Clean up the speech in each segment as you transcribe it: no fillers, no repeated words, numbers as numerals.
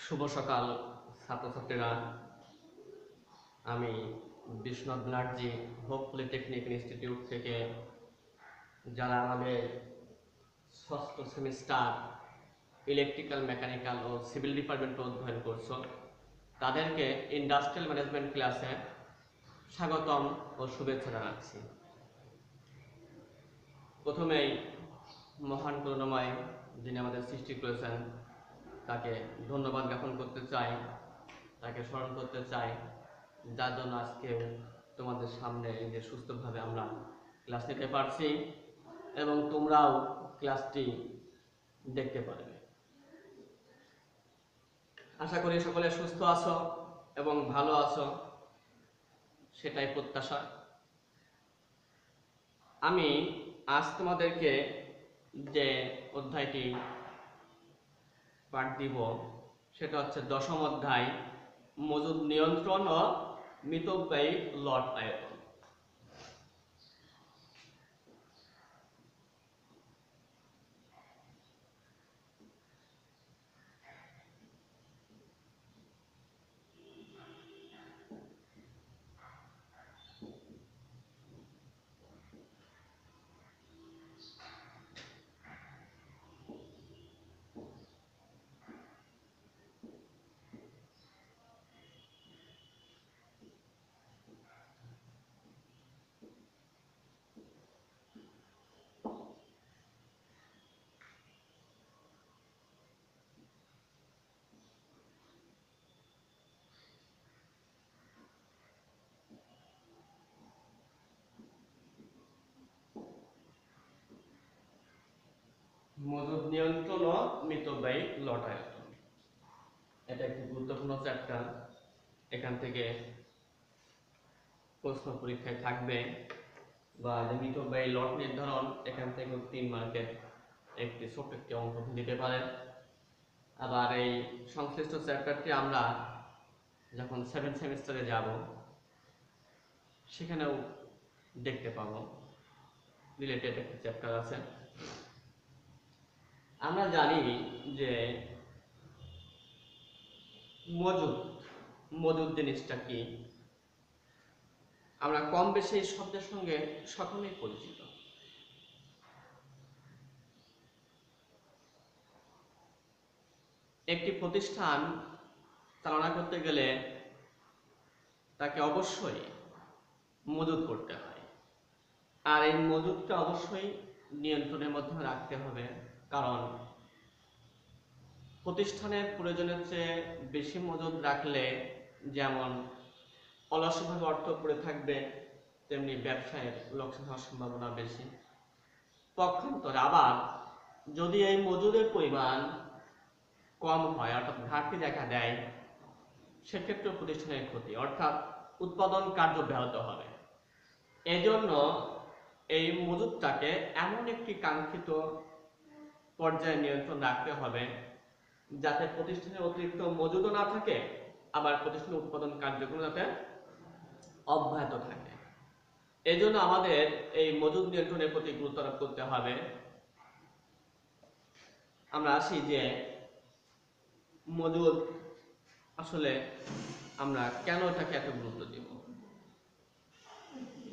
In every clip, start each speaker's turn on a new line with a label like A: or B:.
A: শুভ সকাল ছাত্রছাত্রীরা। আমি Biswanath Banerjee hope polytechnic institute থেকে যারা আমাদের ষষ্ঠ সেমিস্টার ইলেকট্রিক্যাল, মেকানিক্যাল ও সিভিল ডিপার্টমেন্টে অধ্যয়ন করছো, তাদেরকে ইন্ডাস্ট্রিয়াল ম্যানেজমেন্ট ক্লাসে স্বাগতম ও শুভেচ্ছা জানাচ্ছি। প্রথমেই মহান করুণাময় যিনি আমাদের সৃষ্টি করেছেন তাকে ধন্যবাদ জ্ঞাপন করতে চাই, তাকে স্মরণ করতে চাই, যার জন্য আজকে তোমাদের সামনে এই যে সুস্থভাবে আমরা ক্লাস নিতে পারছি এবং তোমরাও ক্লাসটি দেখতে পারবে। আশা করি সকলে সুস্থ আছো এবং ভালো আছো, সেটাই প্রত্যাশা। আমি আজ তোমাদেরকে যে অধ্যায়টি পাঠ দিব সেটা হচ্ছে দশম অধ্যায়, মজুদ নিয়ন্ত্রণ ও মিতব্যয়ী লট আয়তন। মজুদ নিয়ন্ত্রণ ও মিতব্যয়ী লট আয়তন, এটা একটি গুরুত্বপূর্ণ চ্যাপ্টার। এখান থেকে প্রশ্ন পরীক্ষায় থাকবে, বা যে মিতব্যয়ী লট নির্ধারণ, এখান থেকে 3 মার্কের একটি ছোট্ট একটি অঙ্ক দিতে পারে। আবার এই সংশ্লিষ্ট চ্যাপ্টারটি আমরা যখন 7 সেমিস্টারে যাব সেখানেও দেখতে পাবো, রিলেটেড একটা চ্যাপ্টার আছে। আমরা জানি যে মজুদ জিনিসটা কি, আমরা কম বেশি এই শব্দের সঙ্গে সকলেই পরিচিত। একটি প্রতিষ্ঠান চালনা করতে গেলে তাকে অবশ্যই মজুদ করতে হয়, আর এই মজুদটা অবশ্যই নিয়ন্ত্রণের মধ্যে রাখতে হবে, কারণ প্রতিষ্ঠানের প্রয়োজনের চেয়ে বেশি মজুদ রাখলে যেমন অলসভাবে অর্থ পড়ে থাকবে, তেমনি ব্যবসায়ের লোকসান হওয়ার সম্ভাবনা বেশি। পক্ষান্তরে আবার যদি এই মজুদের পরিমাণ কম হয়, অর্থাৎ ঘাটতি দেখা দেয়, সেক্ষেত্রে প্রতিষ্ঠানের ক্ষতি, অর্থাৎ উৎপাদন কার্য ব্যাহত হবে। এজন্য এই মজুদটাকে এমন একটি কাঙ্ক্ষিত পর্যায়ে নিয়ন্ত্রণ রাখতে হবে যাতে প্রতিষ্ঠানের অতিরিক্ত মজুদও না থাকে, আবার প্রতিষ্ঠানের উৎপাদন কার্যক্রম যাতে অব্যাহত থাকে। এই জন্য আমাদের এই মজুদ নিয়ন্ত্রণের প্রতি গুরুত্ব আরোপ করতে হবে। আমরা আসি যে মজুদ আসলে আমরা কেন এটাকে এত গুরুত্ব দিব।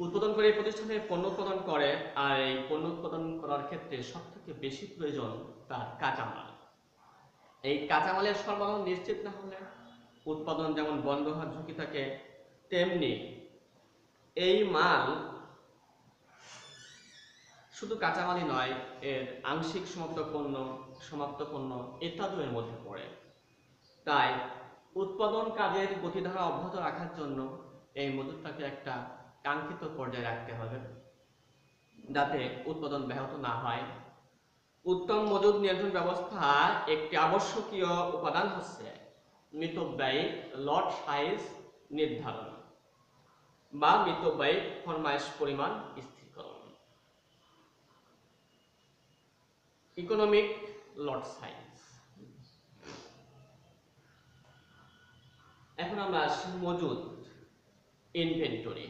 A: উৎপাদনকারী প্রতিষ্ঠানে পণ্য উৎপাদন করে, আর এই পণ্য উৎপাদন করার ক্ষেত্রে সবথেকে বেশি প্রয়োজন তার কাঁচামাল। এই কাঁচামালের সরবরাহ নিশ্চিত না হলে উৎপাদন যেমন বন্ধ হওয়ার ঝুঁকি থাকে, তেমনি এই মাল শুধু কাঁচামালই নয়, এর আংশিক সমাপ্ত পণ্য ইত্যাদিও এর মধ্যে পড়ে। তাই উৎপাদন কাজের গতিধারা অব্যাহত রাখার জন্য এই মজুদটাকে একটা কাঙ্ক্ষিত পর্যায়ে রাখতে হবে যাতে উৎপাদন ব্যাহত না হয়। উত্তম মজুদ নিয়ন্ত্রণ ব্যবস্থা একটি আবশ্যকীয় উপাদান হচ্ছে মিতব্যয়ী লট সাইজ নির্ধারণ বা মিতব্যয়ী ফরমায়েশ পরিমাণ স্থিরকরণ, ইকোনমিক লট সাইজ। এখন আমরা আসি মজুদ, ইনভেন্টরি।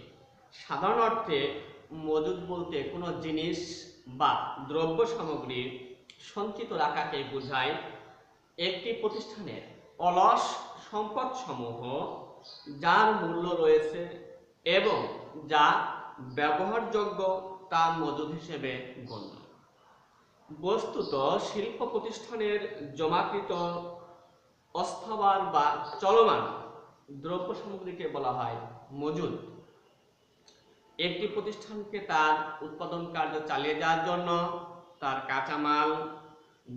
A: সাধারণ অর্থে মজুদ বলতে কোনো জিনিস বা দ্রব্য সামগ্রী সঞ্চিত রাখাকে বোঝায়। একটি প্রতিষ্ঠানের অলস সম্পদসমূহ যার মূল্য রয়েছে এবং যা ব্যবহারযোগ্য তা মজুদ হিসেবে গণ্য। বস্তুত শিল্প প্রতিষ্ঠানের জমাকৃত অস্থাবর বা চলমান দ্রব্য সামগ্রীকে বলা হয় মজুদ। একটি প্রতিষ্ঠানকে তার উৎপাদন কার্য চালিয়ে যাওয়ার জন্য তার কাঁচামাল,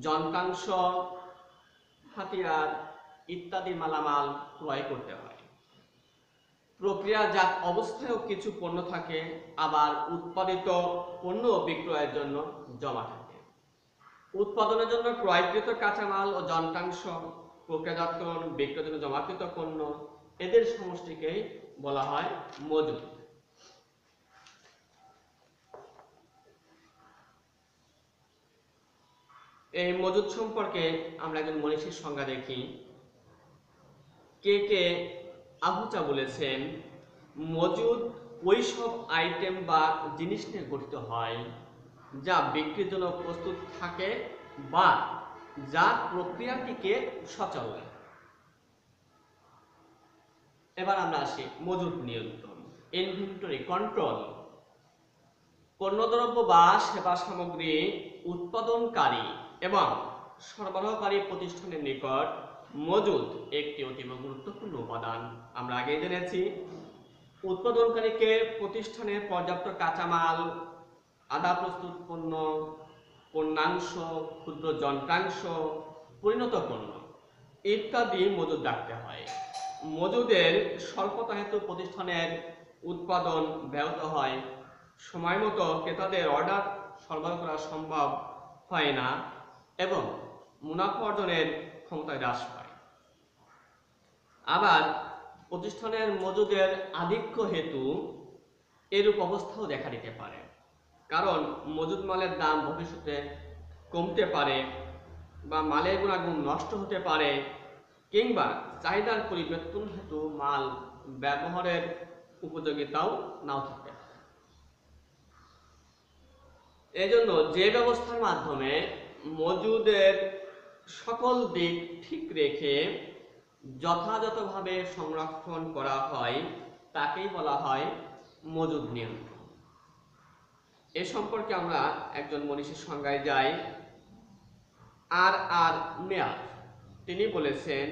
A: যন্ত্রাংশ, হাতিয়ার ইত্যাদি মালামাল ক্রয় করতে হয়। প্রক্রিয়াজাত অবস্থায়ও কিছু পণ্য থাকে, আবার উৎপাদিত পণ্য বিক্রয়ের জন্য জমা থাকে। উৎপাদনের জন্য ক্রয়কৃত কাঁচামাল ও যন্ত্রাংশ, প্রক্রিয়াজাতকরণ বিক্রয়ের জন্য জমাকৃত পণ্য, এদের সমষ্টিকেই বলা হয় মজুদ। এই মজুদ সম্পর্কে আমরা একজন মনীষীর সংজ্ঞা দেখি। কে আহুজা বলেছেন, মজুদ ওই সব আইটেম বা জিনিস নিয়ে গঠিত হয় যা বিক্রির জন্য প্রস্তুত থাকে বা যা প্রক্রিয়াটিকে সচল। এবার আমরা আসি মজুদ নিয়ন্ত্রণ, ইনভেন্টরি কন্ট্রোল। পণ্যদ্রব্য বা সেবা সামগ্রী উৎপাদনকারী এবং সরবরাহকারী প্রতিষ্ঠানের নিকট মজুদ একটি অতীব গুরুত্বপূর্ণ উপাদান। আমরা আগেই জেনেছি, উৎপাদনকারীকে প্রতিষ্ঠানের পর্যাপ্ত কাঁচামাল, আধা প্রস্তুত পণ্য, পণ্যাংশ, ক্ষুদ্র যন্ত্রাংশ, পরিণত পণ্য ইত্যাদি মজুদ রাখতে হয়। মজুদের স্বল্পতা হেতু প্রতিষ্ঠানের উৎপাদন ব্যাহত হয়, সময় মতো ক্রেতাদের অর্ডার সরবরাহ করা সম্ভব হয় না এবং মুনাফা অর্জনের ক্ষমতা হ্রাস পায়। আবার প্রতিষ্ঠানের মজুদের আধিক্য হেতু এরূপ অবস্থাও দেখা দিতে পারে, কারণ মজুদ মালের দাম ভবিষ্যতে কমতে পারে বা মালের গুণাগুণ নষ্ট হতে পারে, কিংবা চাহিদার পরিবর্তন হেতু মাল ব্যবহারের উপযোগিতাও নাও থাকতে পারে। এজন্য যে ব্যবস্থার মাধ্যমে মজুদের সকল দিক ঠিক রেখে যথাযথভাবে সংরক্ষণ করা হয় তাকেই বলা হয় মজুদ নিয়ন্ত্রণ। এ সম্পর্কে আমরা একজন মনীষীর সংজ্ঞায় যাই। আর মেয়ার তিনি বলেছেন,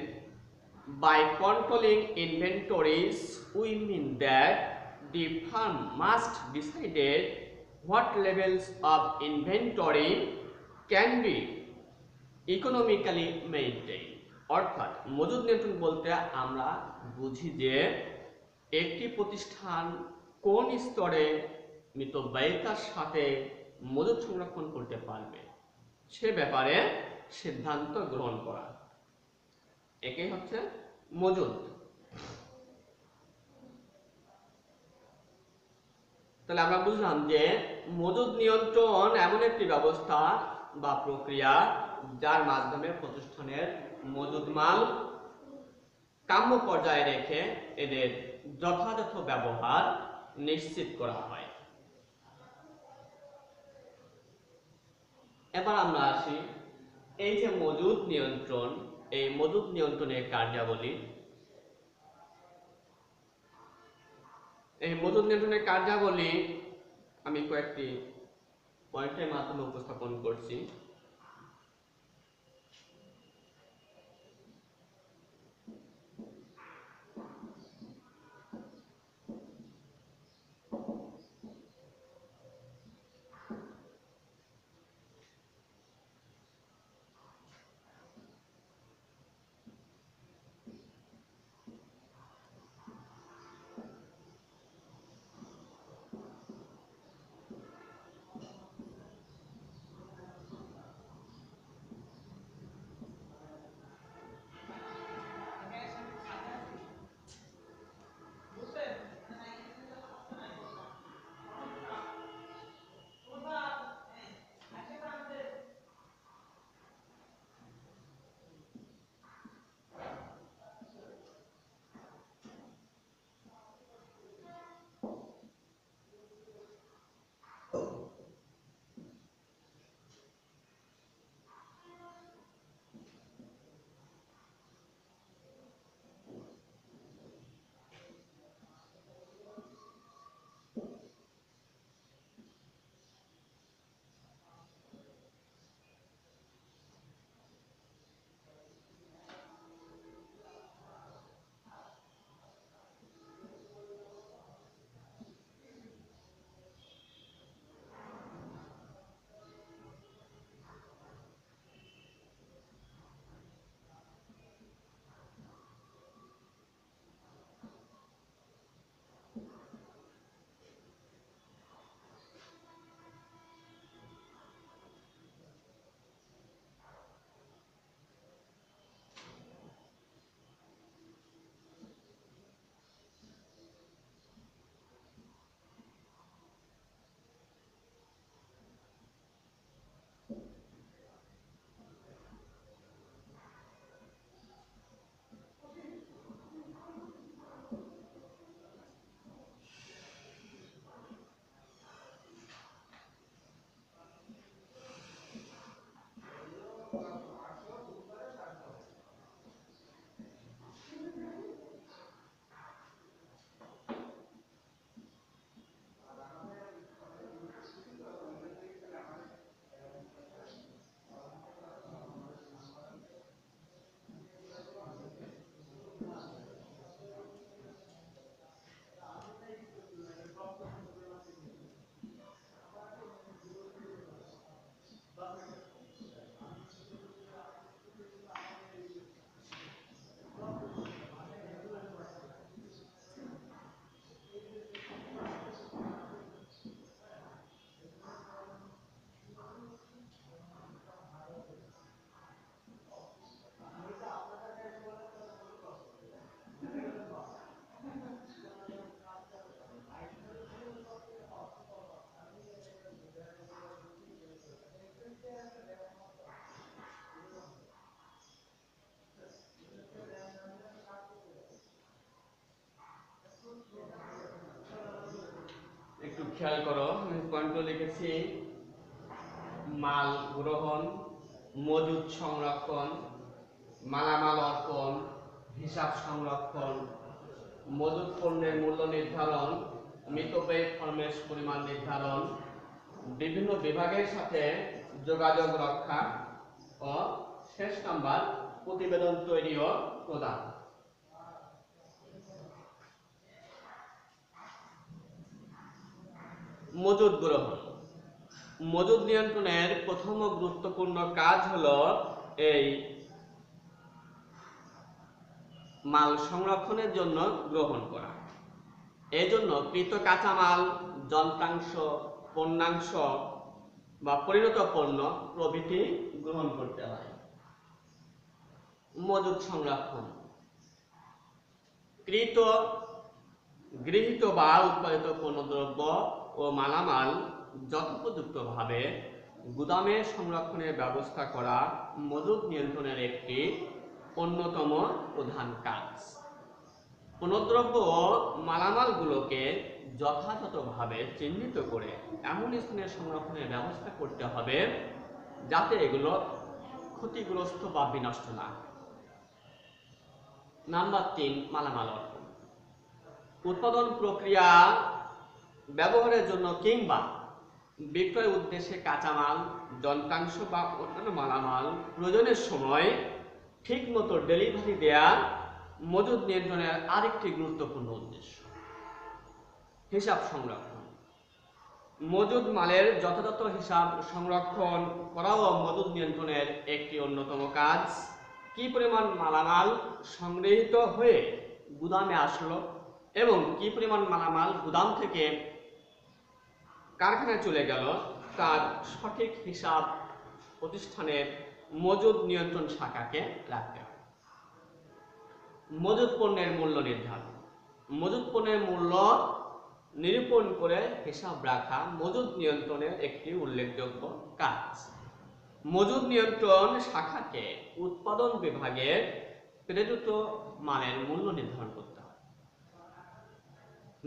A: by controlling inventories we mean that the firm must decide what levels of inventory can be economically maintained। অর্থাৎ মজুদ নিয়ন্ত্রণ বলতে আমরা বুঝি যে একটি প্রতিষ্ঠান কোন স্তরে মিতব্যয়িতার সাথে মজুদ সংরক্ষণ করতে পারবে সে ব্যাপারে সিদ্ধান্ত গ্রহণ করা, একেই হচ্ছে মজুদ। তাহলে আমরা বুঝলাম যে মজুদ নিয়ন্ত্রণ এমন একটি ব্যবস্থা বা প্রক্রিয়া যার মাধ্যমে প্রতিষ্ঠানের মজুদ মাল কাম্য পর্যায়ে রেখে এদের যথাযথ ব্যবহার নিশ্চিত করা হয়। এবার আমরা আসি এই যে মজুদ নিয়ন্ত্রণ, এই মজুদ নিয়ন্ত্রণের কার্যাবলী। এই মজুদ নিয়ন্ত্রণের কার্যাবলী আমি কয়েকটি পয়েন্টের মাধ্যমে উপস্থাপন করছি। খেয়াল করো, আমি পয়েন্ট লিখেছি মাল গ্রহণ, মজুদ সংরক্ষণ, মালামাল অর্পণ, হিসাব সংরক্ষণ, মজুদ পণ্যের মূল্য নির্ধারণ, মিতব্যয়ী ফরমেশ পরিমাণ নির্ধারণ, বিভিন্ন বিভাগের সাথে যোগাযোগ রক্ষা ও শেষ নাম্বার প্রতিবেদন তৈরি ও প্রদান। মজুদ গ্রহণ। মজুদ নিয়ন্ত্রণের প্রথম গুরুত্বপূর্ণ কাজ হলো এই মাল সংরক্ষণের জন্য গ্রহণ করা। এই জন্য কৃত কাঁচামাল, যন্ত্রাংশ, পণ্যাংশ বা পরিণত পণ্য প্রভৃতি গ্রহণ করতে হয়। মজুদ সংরক্ষণ। গৃহীত বা উৎপাদিত পণ্যদ্রব্য ও মালামাল যথোপযুক্তভাবে গুদামে সংরক্ষণের ব্যবস্থা করা মজুদ নিয়ন্ত্রণের একটি অন্যতম প্রধান কাজ। পণ্যদ্রব্য ও মালামালগুলোকে যথাযথভাবে চিহ্নিত করে এমন স্থানে সংরক্ষণের ব্যবস্থা করতে হবে যাতে এগুলো ক্ষতিগ্রস্ত বা বিনষ্ট না হয়। নাম্বার 3, মালামাল অর্পণ। উৎপাদন প্রক্রিয়া ব্যবহারের জন্য কিংবা বিক্রয় উদ্দেশ্যে কাঁচামাল, যন্ত্রাংশ বা অন্যান্য মালামাল প্রয়োজনের সময় ঠিকমতো ডেলিভারি দেয়া মজুদ নিয়ন্ত্রণের আরেকটি গুরুত্বপূর্ণ উদ্দেশ্য। হিসাব সংরক্ষণ। মজুদ মালের যথাযথ হিসাব সংরক্ষণ করাও মজুদ নিয়ন্ত্রণের একটি অন্যতম কাজ। কি পরিমাণ মালামাল সংগৃহীত হয়ে গুদামে আসলো এবং কি পরিমাণ মালামাল গুদাম থেকে কারখানায় চলে গেল তার সঠিক হিসাব প্রতিষ্ঠানের মজুদ নিয়ন্ত্রণ শাখাকে রাখতে হবে। মজুদ পণ্যের মূল্য নির্ধারণ। মজুদ পণ্যের মূল্য নিরূপণ করে হিসাব রাখা মজুদ নিয়ন্ত্রণের একটি উল্লেখযোগ্য কাজ। মজুদ নিয়ন্ত্রণ শাখাকে উৎপাদন বিভাগের প্রেরিত মালের মূল্য নির্ধারণ করতে হবে।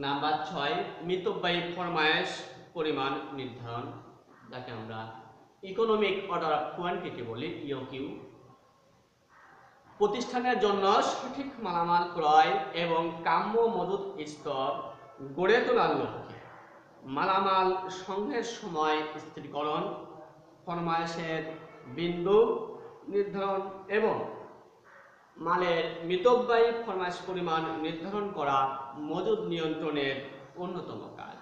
A: নাম্বার 6, মিতব্যয়ী ফরমায়েশ পরিমাণ নির্ধারণ, যাকে আমরা ইকোনমিক অর্ডার অফ কোয়ান্টিটি বলি, ইওকিউ। প্রতিষ্ঠানের জন্য সঠিক মালামাল ক্রয় এবং কাম্য মজুদ স্তর গড়ে তোলার লক্ষ্যে মালামাল সংগ্রহের সময় স্থিরীকরণ, ফরমায়েশের বিন্দু নির্ধারণ এবং মালের মিতব্যয়ী ফরমায়েশ পরিমাণ নির্ধারণ করা মজুদ নিয়ন্ত্রণের অন্যতম কাজ।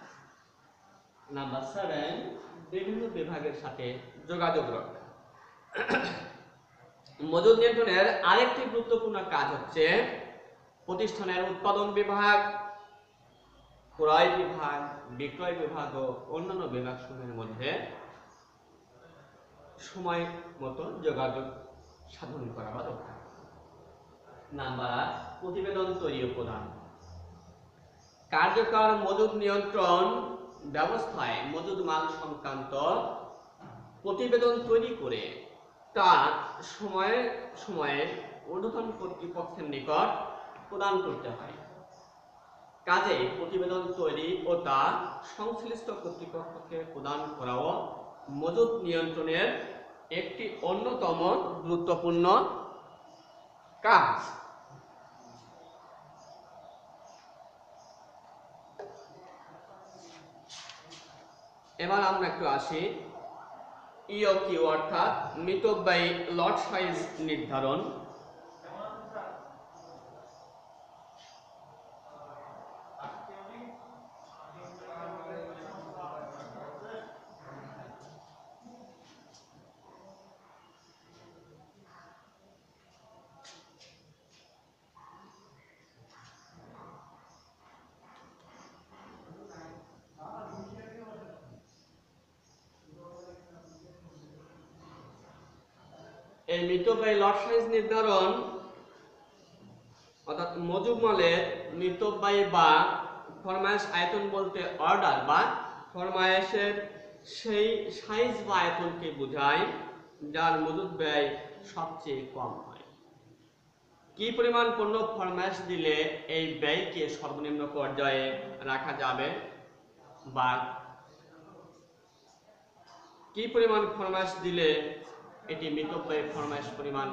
A: নাম্বার 7, বিভিন্ন বিভাগের সাথে যোগাযোগ রক্ষা। মজুদ নিয়ন্ত্রণের আরেকটি গুরুত্বপূর্ণ কাজ হচ্ছে প্রতিষ্ঠানের উৎপাদন বিভাগ, ক্রয় বিভাগ, বিক্রয় বিভাগ ও অন্যান্য বিভাগসমূহের মধ্যে সময় মতো যোগাযোগ সাধন করা বা রক্ষা। নাম্বার 8, প্রতিবেদন তৈরি ও প্রদান। কার্যকর মজুদ নিয়ন্ত্রণ ব্যবস্থায় মজুদ মাল সংক্রান্ত প্রতিবেদন তৈরি করে তা সময়ে সময়ে ঊর্ধ্বতন কর্তৃপক্ষের নিকট প্রদান করতে হয়। কাজেই প্রতিবেদন তৈরি ও তা সংশ্লিষ্ট কর্তৃপক্ষকে প্রদান করাও মজুদ নিয়ন্ত্রণের একটি অন্যতম গুরুত্বপূর্ণ কাজ। এবার আমরা একটু আসি ইওকিউ অর্থাৎ মিতব্যয়ী লট সাইজ নির্ধারণ। এই মিতব্যয়ী লট সাইজ নির্ধারণ অর্থাৎ মজুদ মালের মিতব্যয়ী বা ফরমায়েশ আয়তন বলতে অর্ডার বা ফরমায়েশের সেই সাইজ বা আয়তনকে বোঝায় যার মজুদ ব্যয় সবচেয়ে কম হয়। কি পরিমাণ পণ্য ফরমায়েশ দিলে এই ব্যয়কে সর্বনিম্ন পর্যায়ে রাখা যাবে বা কি পরিমাণ ফরমাশ দিলে এটি মিতব্যয়ী ফরমাশ পরিমাণ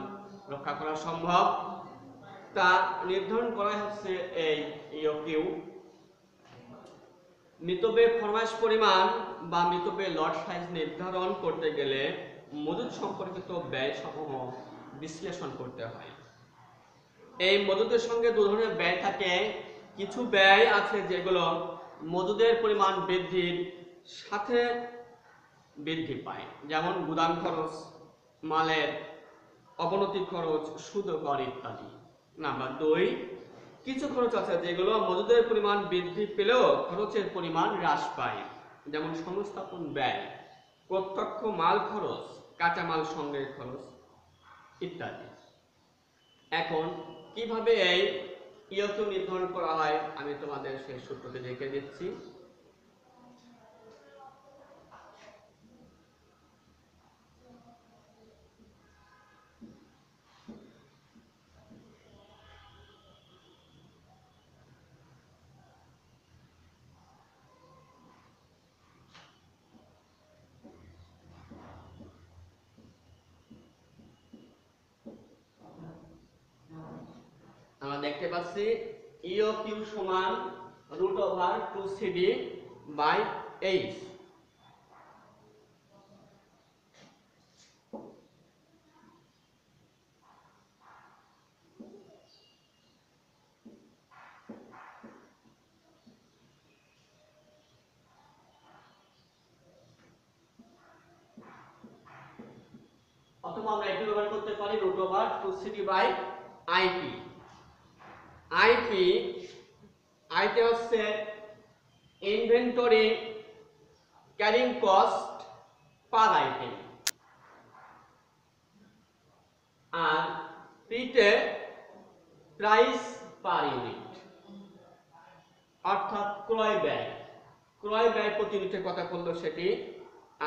A: রক্ষা করা সম্ভব তা নির্ধারণ করা হচ্ছে এই ইওকিউ। মিতব্যয়ী ফরমাশ পরিমাণ বা মিতব্যয়ী লট সাইজ নির্ধারণ করতে গেলে মজুদ সম্পর্কিত ব্যয় সমূহ বিশ্লেষণ করতে হয়। এই মজুদের সঙ্গে দু ধরনের ব্যয় থাকে। কিছু ব্যয় আছে যেগুলো মজুদের পরিমাণ বৃদ্ধির সাথে বৃদ্ধি পায়, যেমন গুদাম খরচ, মালের অবনতি খরচ, সুদ কর ইত্যাদি। নাম্বার 2, কিছু খরচ আছে যেগুলো মজুদের পরিমাণ বৃদ্ধি পেলেও খরচের পরিমাণ হ্রাস পায়, যেমন সংস্থাপন ব্যয়, প্রত্যক্ষ মাল খরচ, কাঁচামাল সংগ্রহের খরচ ইত্যাদি। এখন কিভাবে এই ইওকিউ নির্ধারণ করা হয় আমি তোমাদের সেই সূত্রটি দেখে দিচ্ছি। আমরা দেখতে পাচ্ছি ইওকিউ সমান √2CD/H। অথবা আমরা এটি ব্যবহার করতে পারি √2CD/IP। আইতে হচ্ছে inventory carrying cost per item, আর পিতে প্রাইস পার ইউনিট, অর্থাৎ ক্রয় ব্যয় প্রতি ইউনিটের কথা বললো সেটি।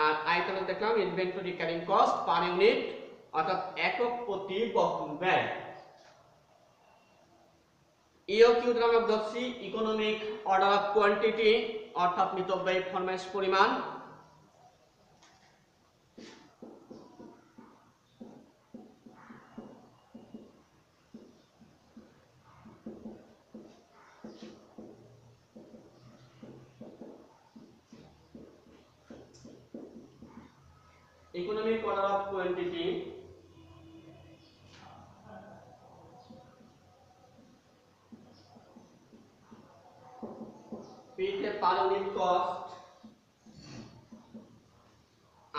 A: আর আইটেমে দেখলাম inventory carrying cost per unit, অর্থাৎ একক প্রতি বহন ব্যয়। ইওকিউ দ্বারা আমরা বুঝছি ইকোনমিক অর্ডার অফ কোয়ান্টিটি, অর্থাৎ মিতব্যয়ী ফরমাশ পরিমাণ। ইকোনমিক অর্ডার অফ কোয়ান্টিটি পিতে পার ইউনিট কস্ট,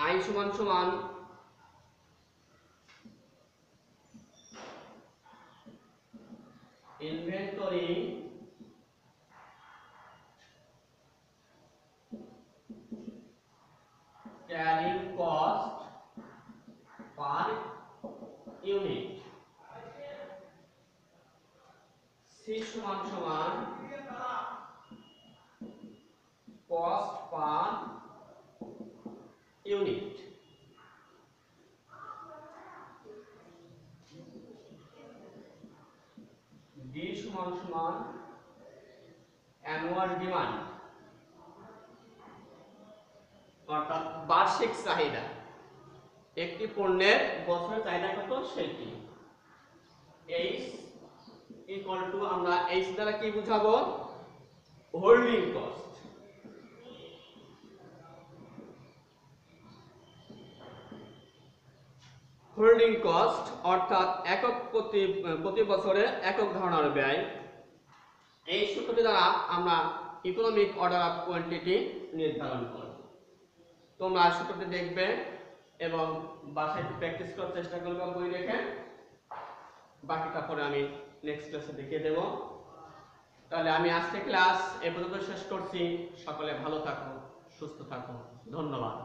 A: আই সমান সমান inventory carrying cost per unit, C সমান সমান কস্ট পার ইউনিট। ডি সমান সমান অ্যানুয়াল ডিমান্ড, অর্থাৎ বার্ষিক চাহিদা। একটি পণ্যের বছরের চাহিদা কত সেটি। এইচ ইকুয়াল টু, আমরা এইচ দ্বারা কি বুঝাবো? Holding cost. হোল্ডিং কস্ট অর্থাৎ একক প্রতি বছরে একক ধারণার ব্যয়। এই সূত্রটি দ্বারা আমরা ইকোনমিক অর্ডার অফ কোয়ান্টিটি নির্ধারণ করব। তোমরা সূত্রটি দেখবে এবং বাসায় একটু প্র্যাকটিস করার চেষ্টা করবে বই দেখে। বাকিটা পরে আমি নেক্সট ক্লাসে দেখিয়ে দেব। তাহলে আমি আজকে ক্লাস এ পর্যন্ত শেষ করছি। সকলে ভালো থাকো, সুস্থ থাকো, ধন্যবাদ।